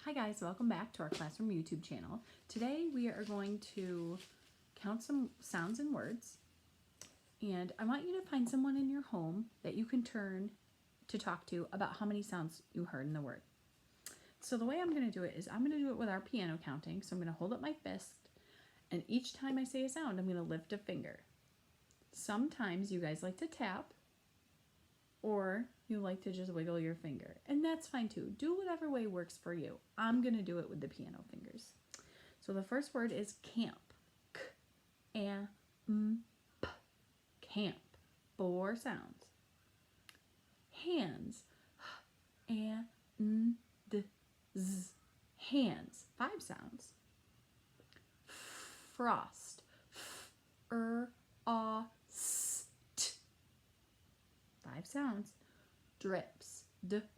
Hi guys, welcome back to our Classroom YouTube channel. Today we are going to count some sounds and words, and I want you to find someone in your home that you can turn to talk to about how many sounds you heard in the word. So the way I'm going to do it is I'm going to do it with our piano counting. So I'm going to hold up my fist, and each time I say a sound I'm going to lift a finger. Sometimes you guys like to tap, or you like to just wiggle your finger, and that's fine too. Do whatever way works for you. I'm gonna do it with the piano fingers. So the first word is camp. K-A-M-P. Camp. 4 sounds. Hands. H-A-N-D-Z. Hands. 5 sounds. Frost. F-R-A-S-T. 5 sounds. Drips. D-R-I-P-S.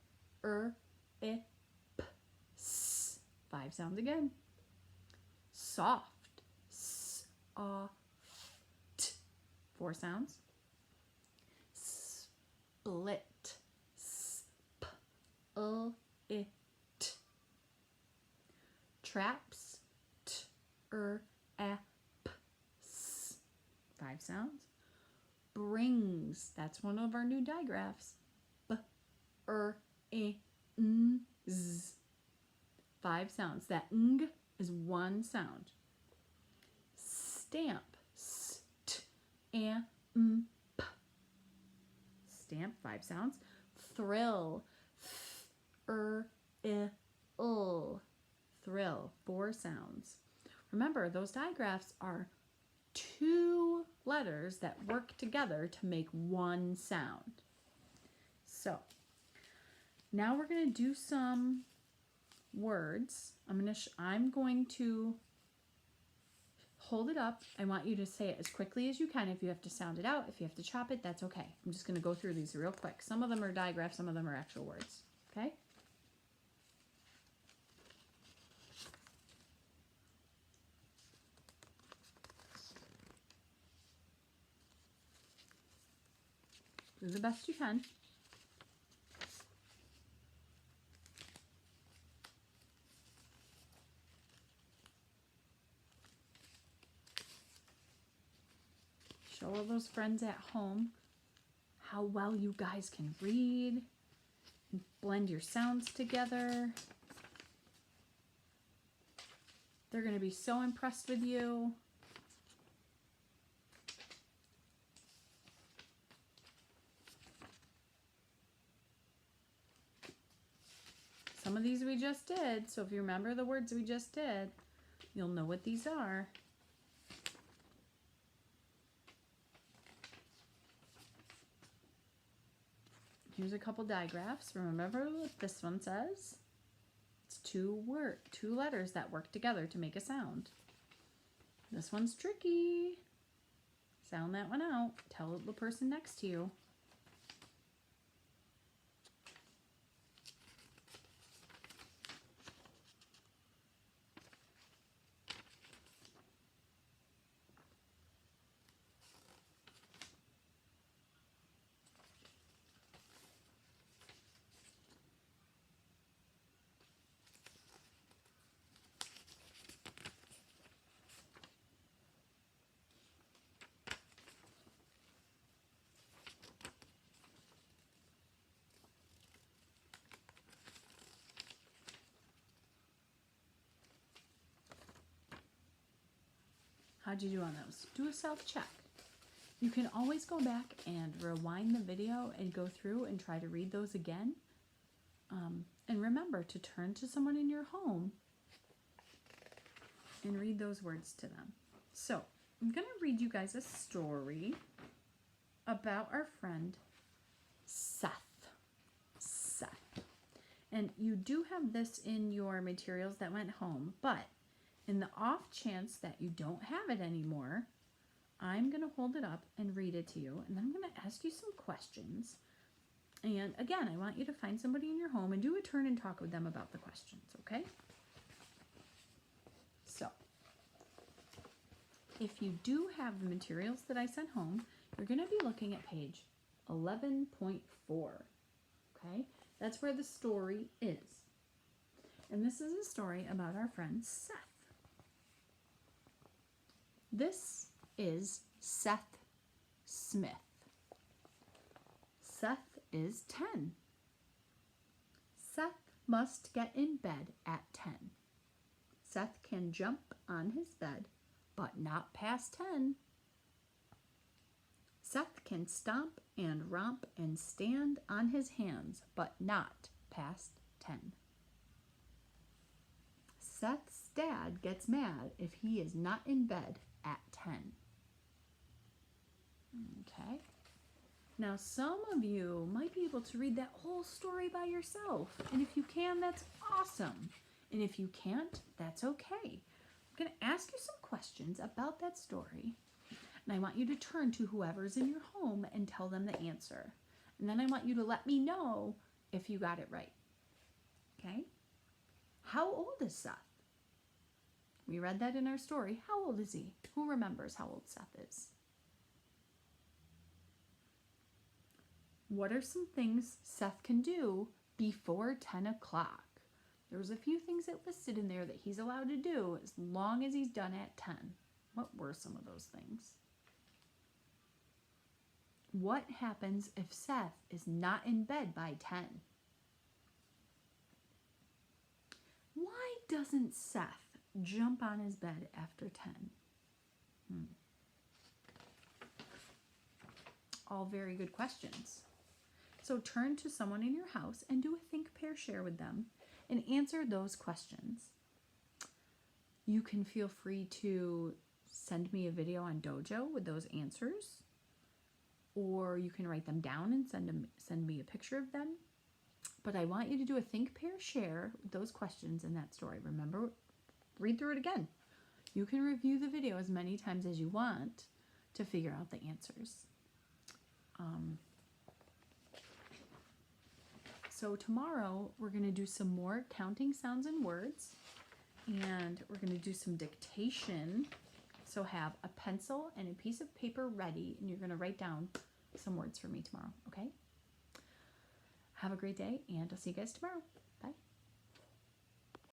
5 sounds again. Soft. S-A-F-T. 4 sounds. Split. S-P-L-I-T. Traps. T-R-A-P-S. 5 sounds. Brings. That's one of our new digraphs. B-R-I-N-Z. 5 sounds. That ng is 1 sound. Stamp. S-T-A-M-P. Stamp. 5 sounds. Thrill. Th-R-I-L. Thrill. 4 sounds. Remember, those digraphs are 2 letters that work together to make 1 sound. So now we're going to do some words. I'm going to hold it up. I want you to say it as quickly as you can. If you have to sound it out, if you have to chop it, that's okay. I'm just going to go through these real quick. Some of them are digraphs, some of them are actual words. Okay? Do the best you can. Show all those friends at home how well you guys can read and blend your sounds together. They're going to be so impressed with you. Some of these we just did, so if you remember the words we just did, you'll know what these are. Here's a couple digraphs. Remember what this one says? It's 2 letters that work together to make a sound. This one's tricky. Sound that one out. Tell the person next to you. How'd you do on those? Do a self-check. You can always go back and rewind the video and go through and try to read those again. And remember to turn to someone in your home and read those words to them. So I'm going to read you guys a story about our friend Seth. And you do have this in your materials that went home, but in the off chance that you don't have it anymore, I'm going to hold it up and read it to you, and then I'm going to ask you some questions. And again, I want you to find somebody in your home and do a turn and talk with them about the questions, okay? So, if you do have the materials that I sent home, you're going to be looking at page 11.4, okay? That's where the story is. And this this is a story about our friend Seth. This is Seth Smith. Seth is 10. Seth must get in bed at 10. Seth can jump on his bed, but not past 10. Seth can stomp and romp and stand on his hands, but not past 10. Seth's dad gets mad if he is not in bed at 10. Okay. Now, some of you might be able to read that whole story by yourself. And if you can, that's awesome. And if you can't, that's okay. I'm going to ask you some questions about that story. And I want you to turn to whoever's in your home and tell them the answer. And then I want you to let me know if you got it right. Okay? How old is Seth? We read that in our story. How old is he? Who remembers how old Seth is? What are some things Seth can do before 10 o'clock? There was a few things that listed in there that he's allowed to do as long as he's done at 10. What were some of those things? What happens if Seth is not in bed by 10? Why doesn't Seth jump on his bed after 10? All very good questions. So turn to someone in your house and do a think, pair, share with them and answer those questions. You can feel free to send me a video on Dojo with those answers, or you can write them down and send me a picture of them. But I want you to do a think, pair, share with those questions in that story. Remember, read through it again. You can review the video as many times as you want to figure out the answers. So tomorrow we're going to do some more counting sounds and words, and we're going to do some dictation. So have a pencil and a piece of paper ready, and you're going to write down some words for me tomorrow, okay? Have a great day, and I'll see you guys tomorrow.